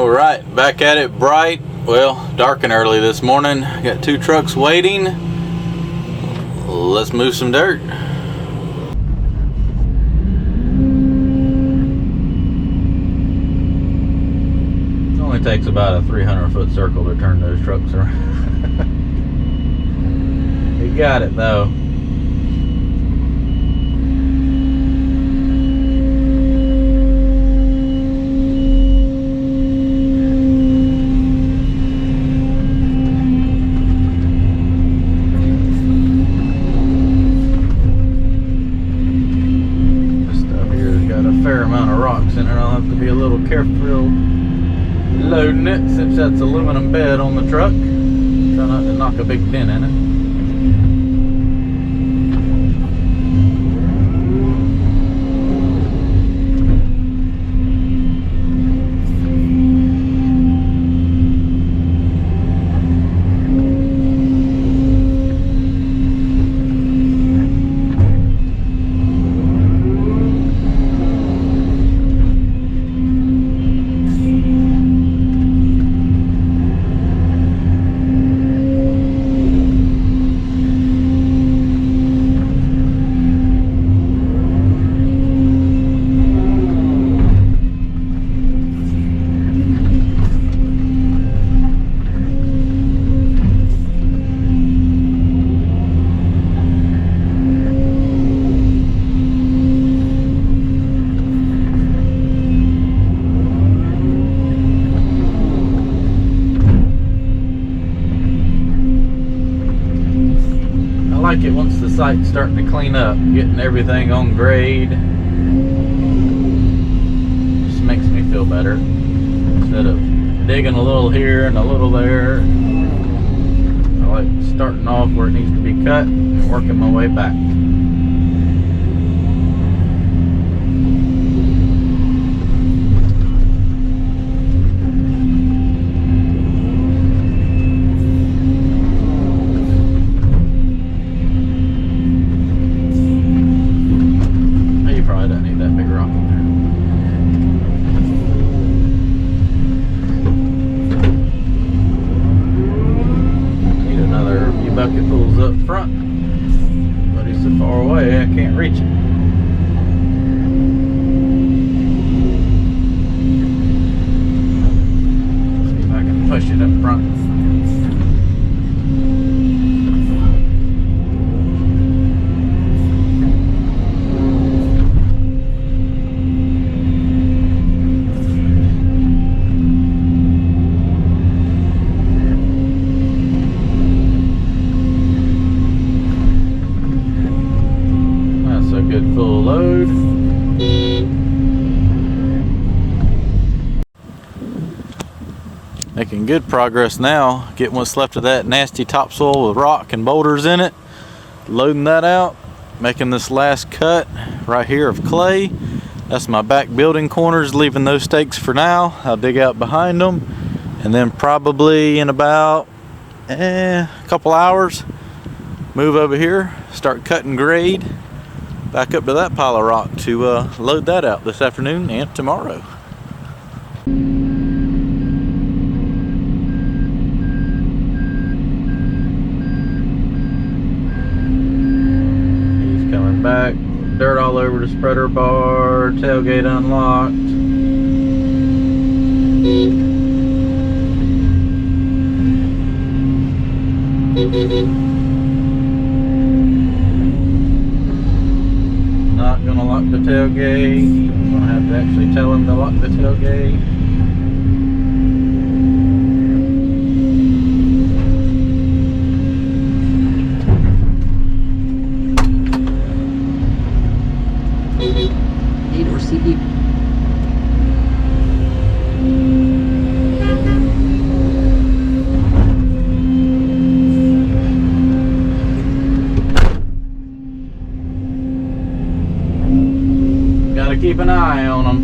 All right, back at it bright. Well, dark and early this morning. Got 2 trucks waiting. Let's move some dirt. It only takes about a 300-foot circle to turn those trucks around. You got it though. Fair amount of rocks in it. I'll have to be a little careful loading it since that's aluminum bed on the truck. Try not to knock a big dent in it. I like it once the site's starting to clean up, getting everything on grade. Just makes me feel better. Instead of digging a little here and a little there, I like starting off where it needs to be cut and working my way back. Bucketfuls up front, but he's so far away I can't reach it. See if I can push it up front. Good full load. Making good progress now, getting what's left of that nasty topsoil with rock and boulders in it, loading that out, making this last cut right here of clay. That's my back building corners, leaving those stakes for now. I'll dig out behind them, and then probably in about a couple hours move over here, start cutting grade back up to that pile of rock to load that out this afternoon and tomorrow. He's coming back, dirt all over the spreader bar, tailgate unlocked. Not gonna lock the tailgate. I'm gonna have to actually tell him to lock the tailgate. Need or CE. Gotta keep an eye on them.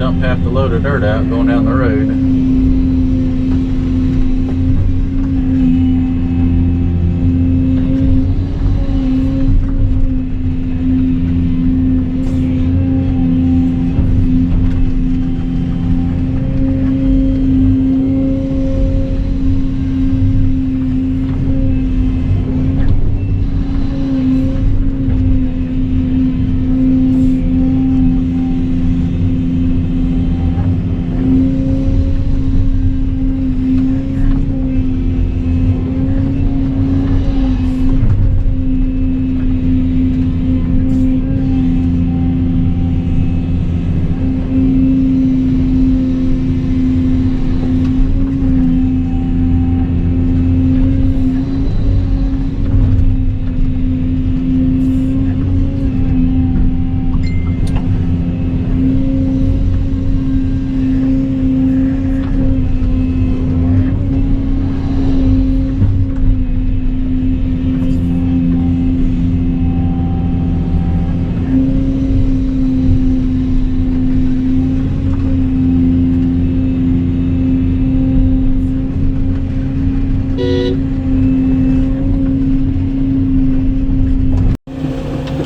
dump half the load of dirt out going down the road.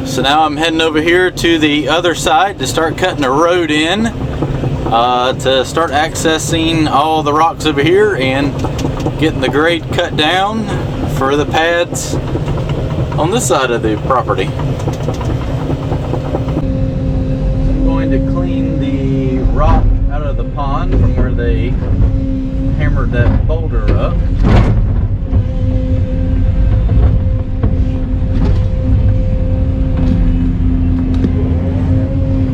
So now I'm heading over here to the other side to start cutting the road in, to start accessing all the rocks over here and getting the grade cut down for the pads on this side of the property. I'm going to clean the rock out of the pond from where they hammered that boulder up.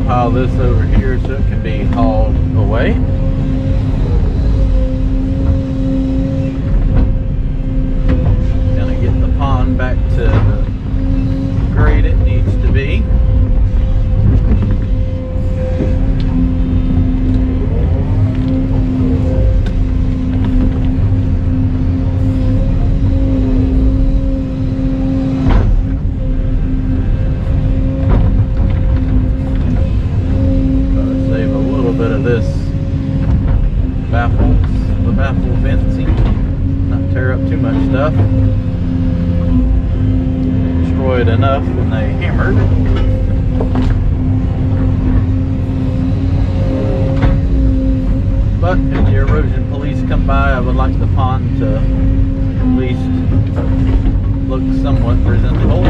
Pile this over here so it can be hauled away. Gonna get the pond back to the grade it needs to be. This the baffle fencing, not tear up too much stuff. Destroyed enough when they hammered. But if the erosion police come by, I would like the pond to at least look somewhat presentable.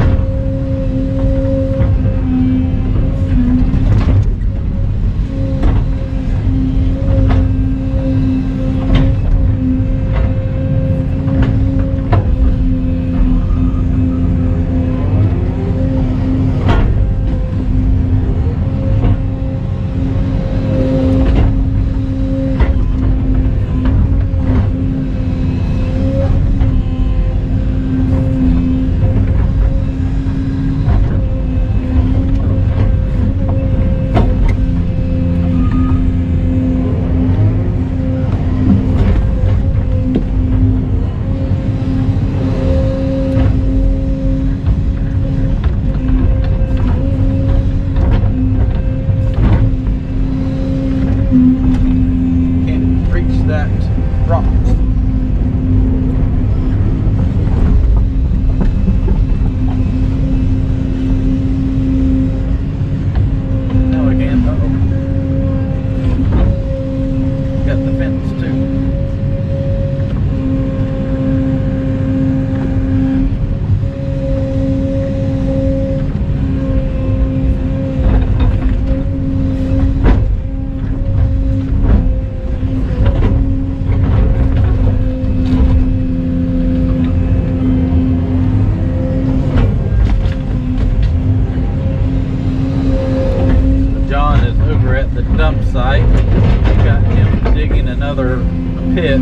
Pit,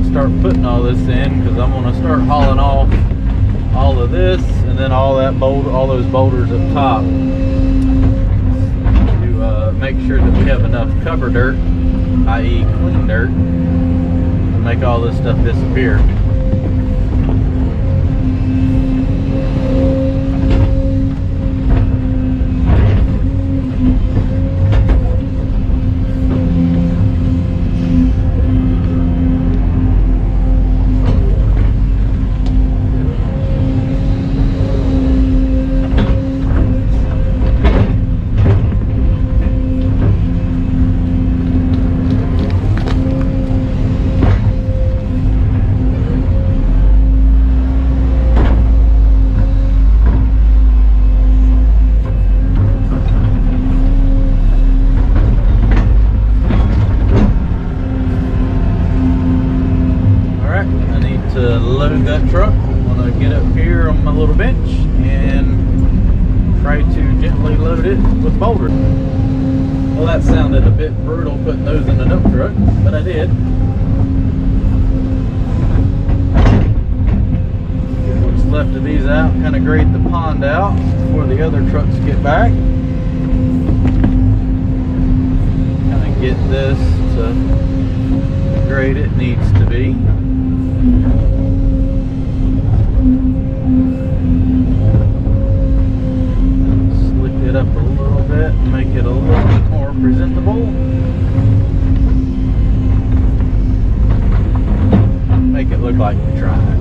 start putting all this in, because I'm going to start hauling off all of this and then all those boulders up top to make sure that we have enough cover dirt, i.e. clean dirt, to make all this stuff disappear. to load that truck, I'm going to get up here on my little bench and try to gently load it with boulders. Well, that sounded a bit brutal putting those in a dump truck, but I did. Get what's left of these out, kind of grade the pond out before the other trucks get back. Kind of get this to the grade it needs to be. Slick it up a little bit, make it a little bit more presentable. Make it look like we tried.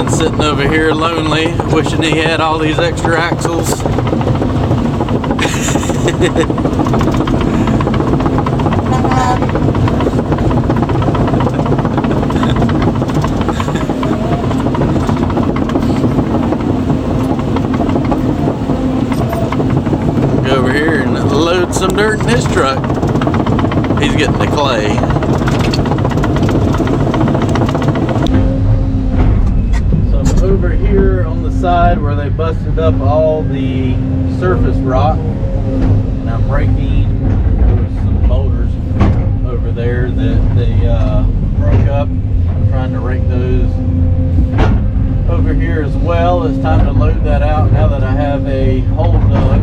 Sitting over here lonely, wishing he had all these extra axles. Go over here and load some dirt in his truck. He's getting the clay. Over here on the side where they busted up all the surface rock, and I'm raking some boulders over there that they broke up. I'm trying to rake those over here as well. It's time to load that out now that I have a hole dug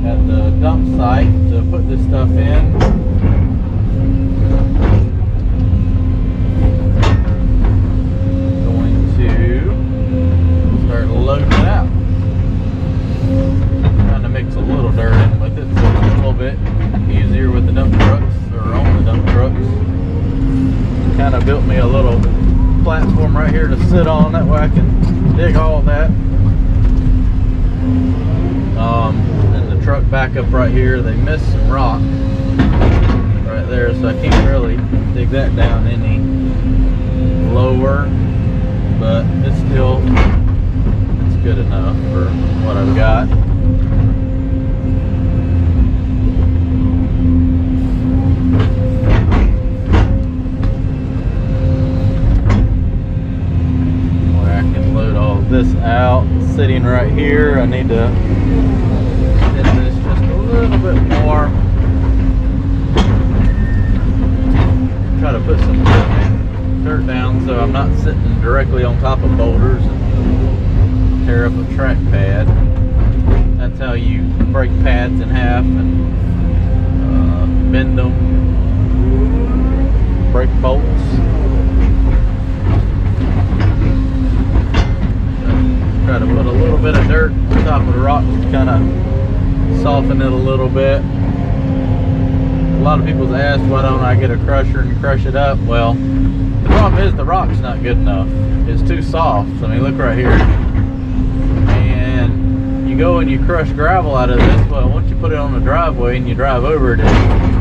at the dump site to put this stuff in. Start loading it out. Trying to mix a little dirt in with it so it's a little bit easier with the dump trucks, or on the dump trucks. Kind of built me a little platform right here to sit on, that way I can dig all that. And the truck backup right here, they missed some rock right there, so I can't really dig that down any lower, but it's still good enough for what I've got. Where I can load all this out, sitting right here. I need to extend this just a little bit more. Try to put some dirt down so I'm not sitting directly on top of boulders and tear up a track pad. That's how you break pads in half and bend them, break bolts. Try to put a little bit of dirt on top of the rock to kind of soften it a little bit. A lot of people's asked why don't I get a crusher and crush it up. Well, the problem is the rock's not good enough. It's too soft. I mean, look right here. You go and you crush gravel out of this. Well, once you put it on the driveway and you drive over it, it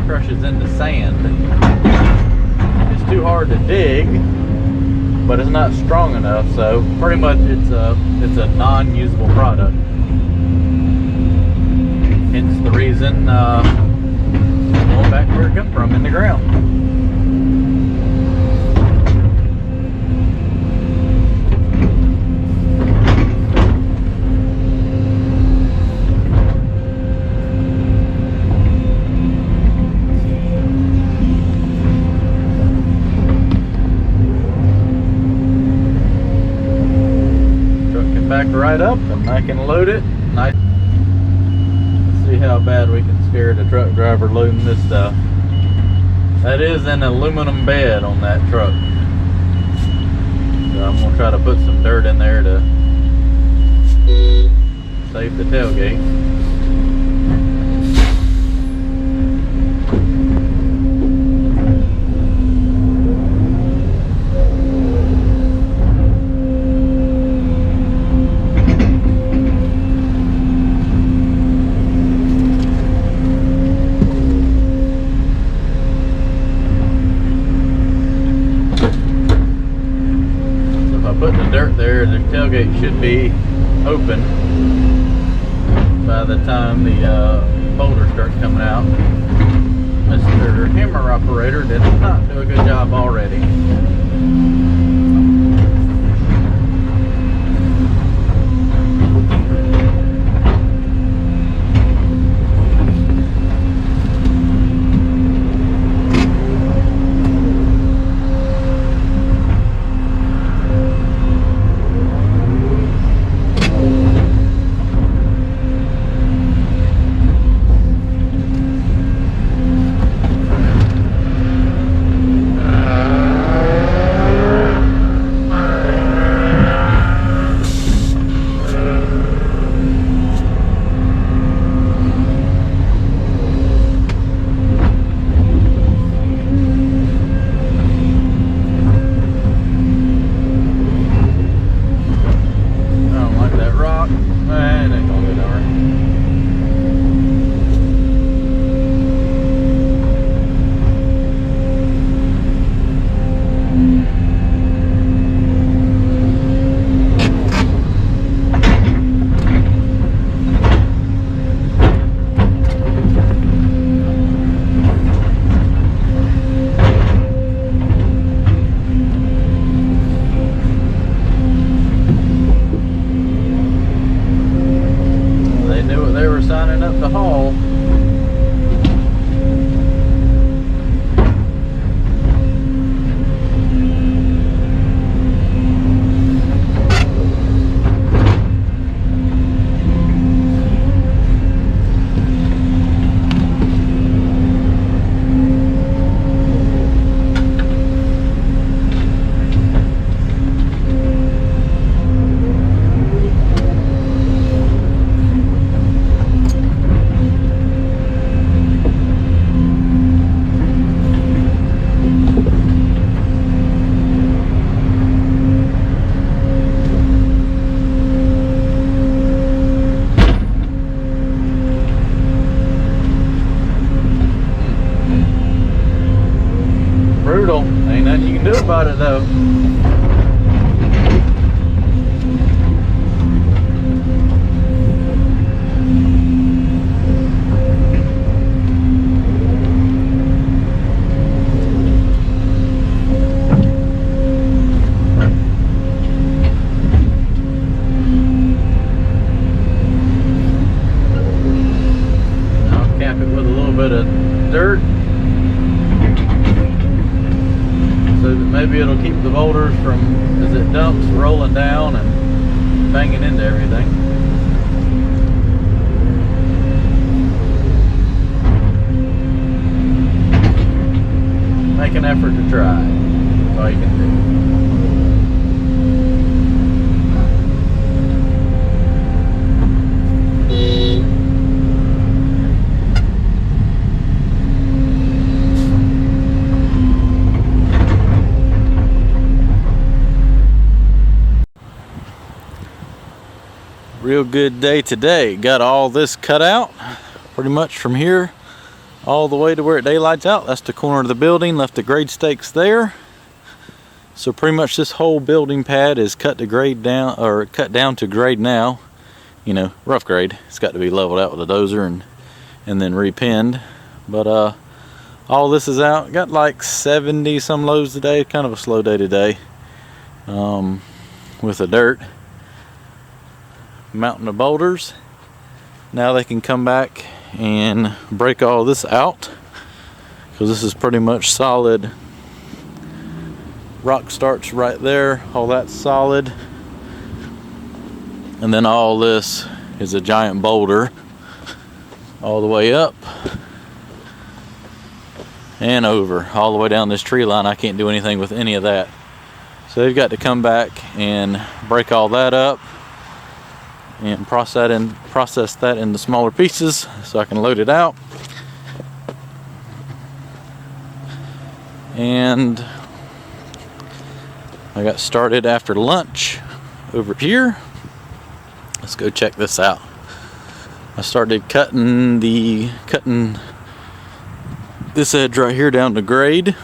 crushes into sand. It's too hard to dig, but it's not strong enough. So pretty much it's a non-usable product. Hence the reason going back where it come from, in the ground. Back right up and I can load it. Let's see how bad we can scare the truck driver loading this stuff. That is an aluminum bed on that truck. So I'm going to try to put some dirt in there to save the tailgate. There, the tailgate should be open by the time the boulder starts coming out. Mr. Hammer Operator did not do a good job already. signing up to haul. Brutal. Ain't nothing you can do about it though. I'll cap it with a little bit of dirt, so that maybe it'll keep the boulders from, as it dumps, rolling down and banging into everything. Make an effort to try. That's all you can do. Real good day today. Got all this cut out pretty much from here all the way to where it daylights out. That's the corner of the building. Left the grade stakes there, so pretty much this whole building pad is cut to grade down, or cut down to grade now. You know, rough grade. It's got to be leveled out with a dozer and then repinned. But all this is out. Got like 70 some loads today. Kind of a slow day today with the dirt. Mountain of boulders. Now they can come back and break all this out, because this is pretty much solid. Rock starts right there, all that's solid, and then all this is a giant boulder all the way up and over, all the way down this tree line. I can't do anything with any of that, so they've got to come back and break all that up and process that into smaller pieces so I can load it out. And I got started after lunch over here. Let's go check this out. I started cutting this edge right here down to grade.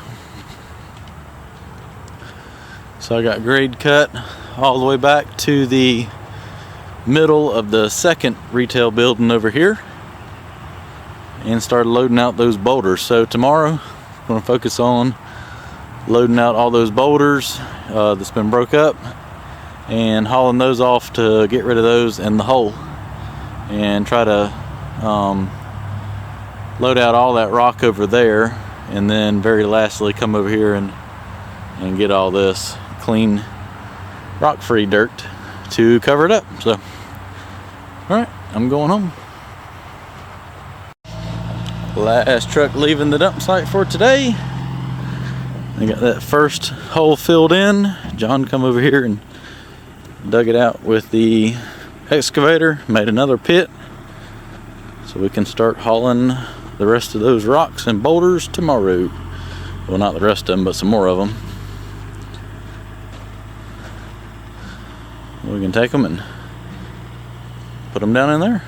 So I got grade cut all the way back to the middle of the second retail building over here, and started loading out those boulders. So tomorrow I'm going to focus on loading out all those boulders that's been broke up and hauling those off to get rid of those in the hole, and try to load out all that rock over there, and then very lastly come over here and get all this clean rock free dirt to cover it up. So alright, I'm going home. Last truck leaving the dump site for today. I got that first hole filled in. John come over here and dug it out with the excavator, made another pit, so we can start hauling the rest of those rocks and boulders tomorrow. Well, not the rest of them, but some more of them. We can take them and put them down in there.